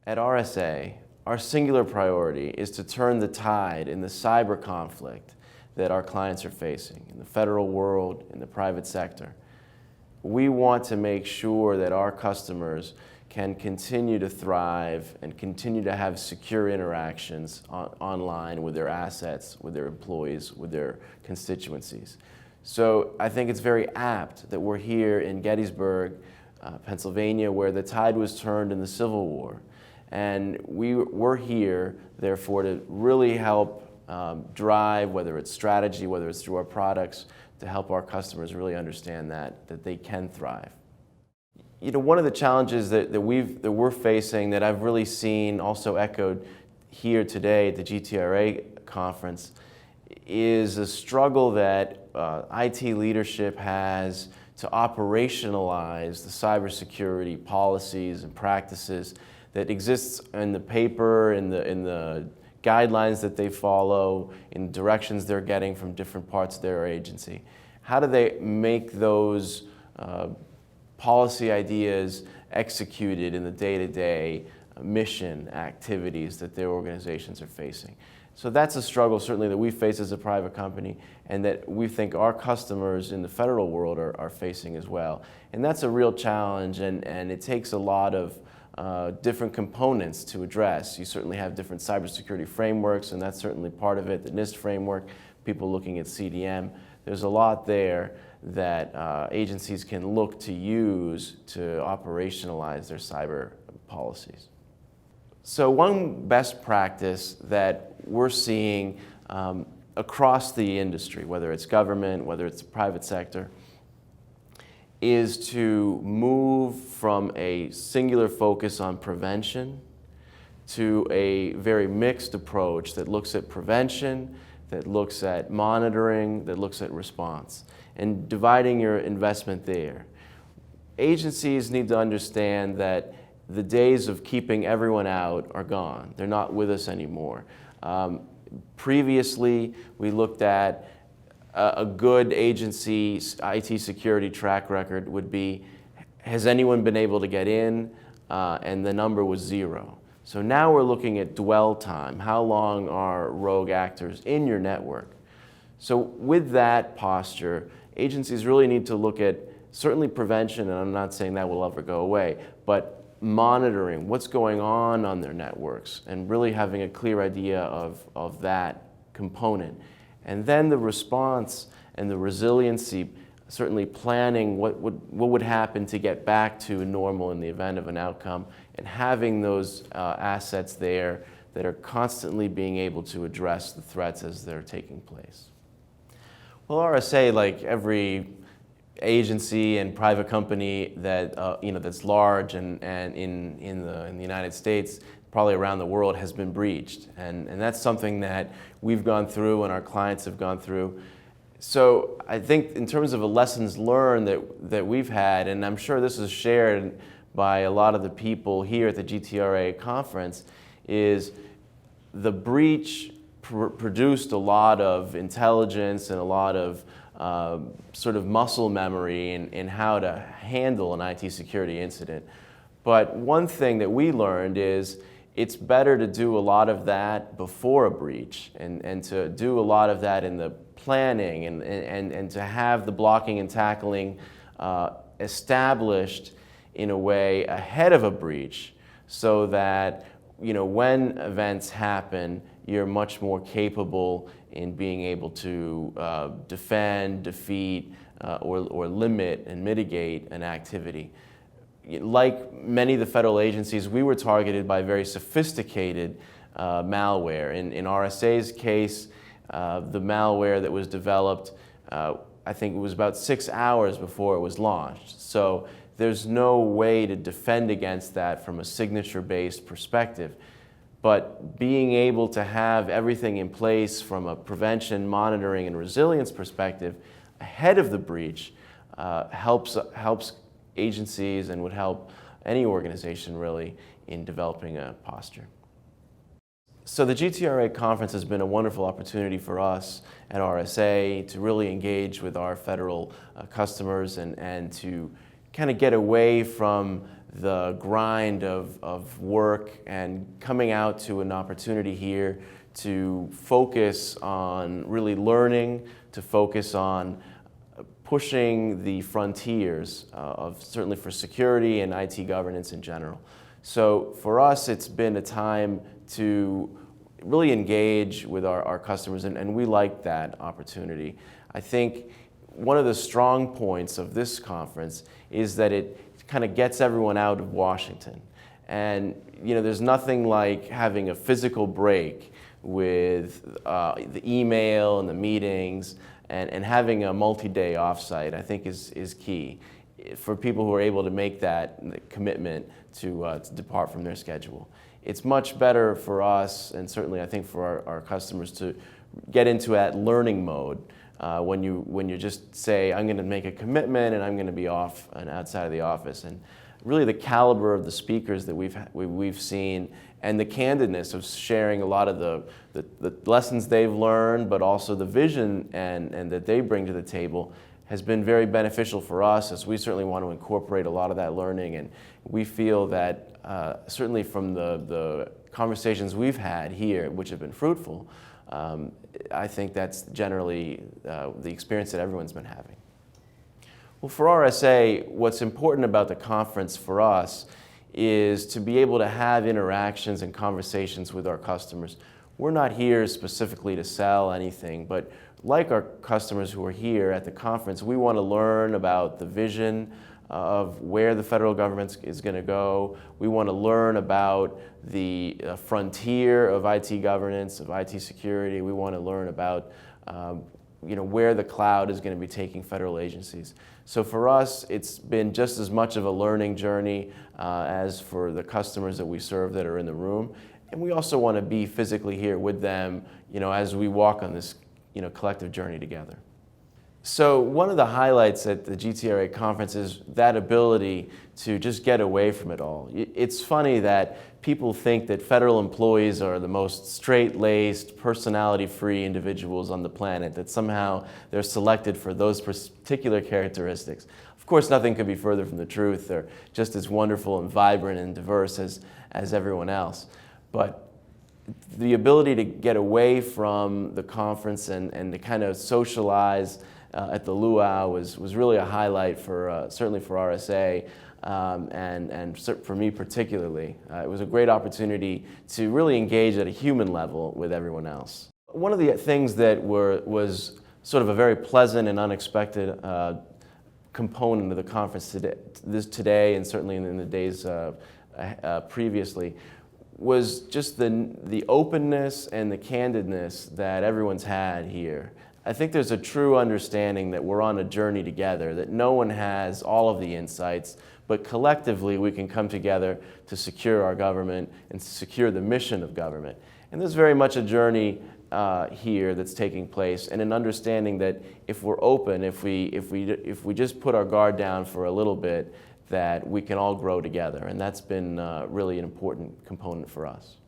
At RSA, our singular priority is to turn the tide in the cyber conflict that our clients are facing in the federal world, in the private sector. We want to make sure that our customers can continue to thrive and continue to have secure interactions online with their assets, with their employees, with their constituencies. So I think it's very apt that we're here in Gettysburg, Pennsylvania, where the tide was turned in the Civil War. And we're here, therefore, to really help drive, whether it's strategy, whether it's through our products, to help our customers really understand that they can thrive. You know, one of the challenges that we're facing, that I've really seen also echoed here today at the GTRA conference, is a struggle that IT leadership has to operationalize the cybersecurity policies and practices that exists in the paper, in the guidelines that they follow, in directions they're getting from different parts of their agency. How do they make those policy ideas executed in the day-to-day mission activities that their organizations are facing? So that's a struggle certainly that we face as a private company, and that we think our customers in the federal world are facing as well. And that's a real challenge, and it takes a lot of different components to address. You certainly have different cybersecurity frameworks, and that's certainly part of it, the NIST framework, people looking at CDM. There's a lot there that agencies can look to use to operationalize their cyber policies. So one best practice that we're seeing across the industry, whether it's government, whether it's the private sector, is to move from a singular focus on prevention to a very mixed approach that looks at prevention, that looks at monitoring, that looks at response, and dividing your investment there. Agencies need to understand that the days of keeping everyone out are gone. They're not with us anymore. Previously, we looked at a good agency IT security track record would be, has anyone been able to get in? And the number was 0. So now we're looking at dwell time. How long are rogue actors in your network? So with that posture, agencies really need to look at certainly prevention, and I'm not saying that will ever go away, but monitoring what's going on their networks and really having a clear idea of that component. And then the response and the resiliency, certainly planning what would happen to get back to normal in the event of an outcome, and having those assets there that are constantly being able to address the threats as they're taking place. Well, RSA, like every agency and private company that that's large and in the United States, probably around the world, has been breached, and that's something that we've gone through and our clients have gone through. So I think in terms of the lessons learned that we've had, and I'm sure this is shared by a lot of the people here at the GTRA conference, is the breach produced a lot of intelligence and a lot of sort of muscle memory in how to handle an IT security incident. But one thing that we learned is it's better to do a lot of that before a breach, and to do a lot of that in the planning and to have the blocking and tackling established in a way ahead of a breach, so that when events happen, you're much more capable in being able to defend, defeat, or limit and mitigate an activity. Like many of the federal agencies, we were targeted by very sophisticated malware. In RSA's case, the malware that was developed, I think it was about 6 hours before it was launched. So there's no way to defend against that from a signature-based perspective. But being able to have everything in place from a prevention, monitoring, and resilience perspective ahead of the breach helps agencies and would help any organization really in developing a posture. So the GTRA conference has been a wonderful opportunity for us at RSA to really engage with our federal customers and to kind of get away from the grind of work and coming out to an opportunity here to focus on really learning, to focus on pushing the frontiers of certainly for security and IT governance in general. So for us, it's been a time to really engage with our customers, and we like that opportunity. I think one of the strong points of this conference is that it kind of gets everyone out of Washington. And there's nothing like having a physical break with the email and the meetings, and having a multi-day offsite, I think is key for people who are able to make that commitment to depart from their schedule. It's much better for us, and certainly I think for our customers, to get into that learning mode when you just say, I'm going to make a commitment and I'm going to be off and outside of the office. And really the caliber of the speakers that we've seen, and the candidness of sharing a lot of the lessons they've learned, but also the vision and that they bring to the table, has been very beneficial for us, as we certainly want to incorporate a lot of that learning. And we feel that certainly from the conversations we've had here, which have been fruitful, I think that's generally the experience that everyone's been having. Well, for RSA, what's important about the conference for us is to be able to have interactions and conversations with our customers. We're not here specifically to sell anything, but like our customers who are here at the conference, we want to learn about the vision of where the federal government is going to go. We want to learn about the frontier of IT governance, of IT security. We want to learn about where the cloud is going to be taking federal agencies. So for us, it's been just as much of a learning journey as for the customers that we serve that are in the room. And we also want to be physically here with them, as we walk on this collective journey together. So one of the highlights at the GTRA conference is that ability to just get away from it all. It's funny that people think that federal employees are the most straight-laced, personality-free individuals on the planet, that somehow they're selected for those particular characteristics. Of course, nothing could be further from the truth. They're just as wonderful and vibrant and diverse as everyone else. But the ability to get away from the conference and to kind of socialize at the luau was really a highlight for certainly for RSA, and for me particularly. It was a great opportunity to really engage at a human level with everyone else. One of the things that was sort of a very pleasant and unexpected component of the conference today, and certainly in the days previously, was just the openness and the candidness that everyone's had here. I think there's a true understanding that we're on a journey together, that no one has all of the insights, but collectively we can come together to secure our government and to secure the mission of government. And there's very much a journey here that's taking place, and an understanding that if we're open, if we just put our guard down for a little bit, that we can all grow together. And that's been really an important component for us.